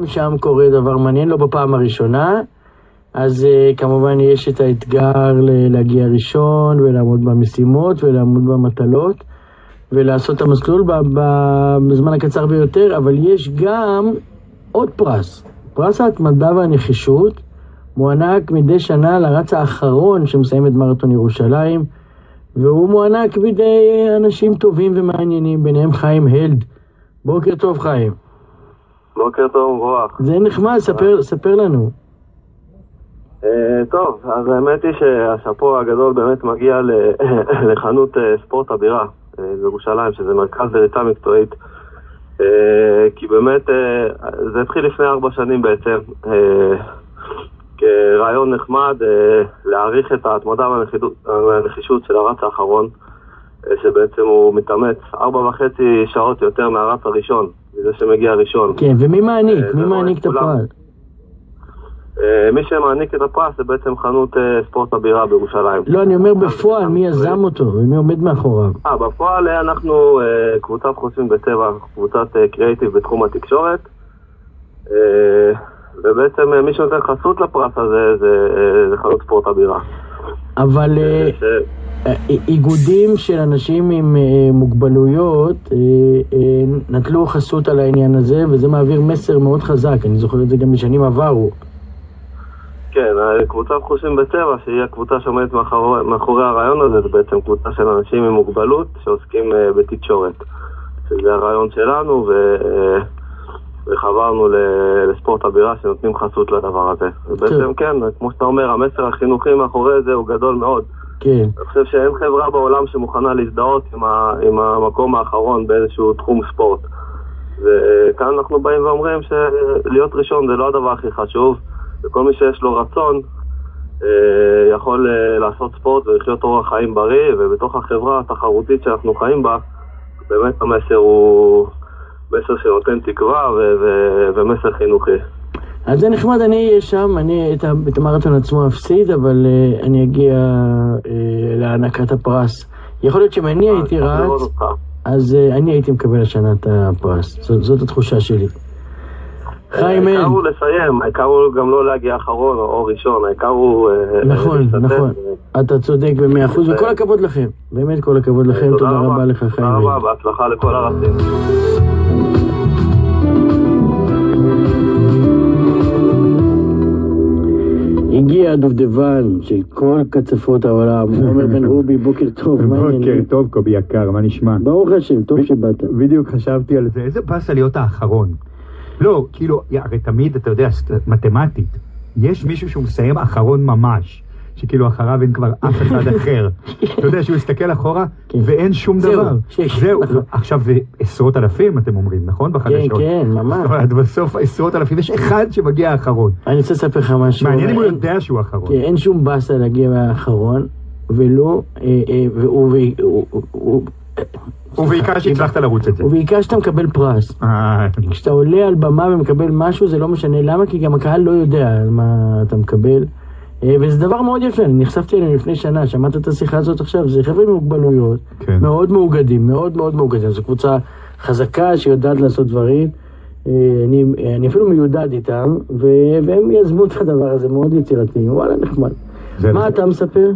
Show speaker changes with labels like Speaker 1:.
Speaker 1: שם קורה דבר מעניין, לא בפעם הראשונה, אז כמובן יש את האתגר להגיע ראשון ולעמוד במשימות ולעמוד במטלות ולעשות את המסלול בזמן הקצר ביותר, אבל יש גם עוד פרס, פרס ההתמדה והנחישות, מוענק מדי שנה לרץ האחרון שמסיים את מרתון ירושלים, והוא מוענק בידי אנשים טובים ומעניינים, ביניהם חיים הלד. בוקר טוב חיים.
Speaker 2: בוקר טוב וברוח.
Speaker 1: זה נחמד, ספר לנו.
Speaker 2: טוב, אז האמת היא שהשאפו הגדול באמת מגיע לחנות ספורט הבירה בירושלים, שזה מרכז לריצה מקצועית, כי באמת זה התחיל לפני 4 שנים בעצם, כרעיון נחמד להעריך את ההתמדה והנחישות של הרץ האחרון, שבעצם הוא מתאמץ 4.5 שעות יותר מהרץ הראשון, זה שמגיע ראשון.
Speaker 1: כן, ומי מעניק? מי מעניק את הפרס?
Speaker 2: מי שמעניק את הפרס זה בעצם חנות ספורט הבירה בירושלים.
Speaker 1: לא, אני אומר בפועל, מי יזם אותו ומי עומד מאחוריו?
Speaker 2: בפועל אנחנו קבוצת חושבים בצבע, קבוצת קריאיטיב בתחום התקשורת, ובעצם מי שנותן חסות לפרס הזה זה חנות ספורט הבירה.
Speaker 1: אבל איגודים של אנשים עם מוגבלויות נטלו חסות על העניין הזה, וזה מעביר מסר מאוד חזק, אני זוכר את זה גם בשנים עברו.
Speaker 2: כן, קבוצת חושבים בצבע, שהיא הקבוצה שעומדת מאחורי הרעיון הזה, זה בעצם קבוצה של אנשים עם מוגבלות שעוסקים בתקשורת. שזה הרעיון שלנו, וחברנו לספורט הבירה שנותנים חסות לדבר הזה. ובעצם כן, כמו שאתה אומר, המסר החינוכי מאחורי זה הוא גדול מאוד.
Speaker 1: כן.
Speaker 2: אני חושב שאין חברה בעולם שמוכנה להזדהות עם המקום האחרון באיזשהו תחום ספורט. וכאן אנחנו באים ואומרים שלהיות ראשון זה לא הדבר הכי חשוב, וכל מי שיש לו רצון יכול לעשות ספורט ולחיות אורח חיים בריא, ובתוך החברה התחרותית שאנחנו חיים בה, באמת המסר הוא מסר שנותן תקווה ומסר חינוכי.
Speaker 1: אז זה נחמד, אני אהיה שם, אני את המרתון עצמו אפסיד, אבל אני אגיע להענקת הפרס. יכול להיות שאם אני הייתי רץ, אז אני הייתי מקבל השנה את הפרס. זאת התחושה שלי. חיים
Speaker 2: העיקר הוא לסיים, העיקר הוא גם לא להגיע אחרון או ראשון, העיקר הוא
Speaker 1: נכון, אתה צודק ב100%, וכל הכבוד לכם, באמת כל הכבוד לכם, תודה רבה לך חיים.
Speaker 2: תודה רבה, בהצלחה לכל הרצים.
Speaker 1: הגיע הדובדבן של כל קצפות העולם, עומר בן רובי, בוקר טוב.
Speaker 3: בוקר טוב קובי יקר, מה נשמע?
Speaker 1: ברוך השם, טוב שבאת.
Speaker 3: בדיוק חשבתי על זה, איזה באסה להיות האחרון. לא, כאילו, הרי תמיד, אתה יודע, מתמטית, יש מישהו שהוא מסיים אחרון ממש, שכאילו אחריו אין כבר אף אחד אחר. אתה יודע, שהוא יסתכל אחורה, ואין שום דבר. זהו, עכשיו זה 10,000, אתם אומרים, נכון? בחדשות.
Speaker 1: כן, ממש.
Speaker 3: בסוף 10,000, יש אחד שמגיע האחרון.
Speaker 1: אני רוצה לספר לך משהו.
Speaker 3: מעניין אם הוא יודע שהוא האחרון.
Speaker 1: אין שום באסה להגיע מהאחרון, ולא,
Speaker 3: ובעיקר שהצלחת לרוץ את זה.
Speaker 1: ובעיקר שאתה מקבל פרס. כשאתה עולה על במה ומקבל משהו, זה לא משנה למה, כי גם הקהל לא יודע על מה אתה מקבל. וזה דבר מאוד יפה, אני נחשפתי אליהם לפני שנה, שמעת את השיחה הזאת עכשיו, זה חבר'ה עם מוגבלויות, מאוד מאוגדים, מאוד מאוד מאוגדים. זו קבוצה חזקה שיודעת לעשות דברים, אני אפילו מיודד איתם, והם יזמו את הדבר הזה, מאוד יצירתיים, וואלה נחמד. מה אתה מספר?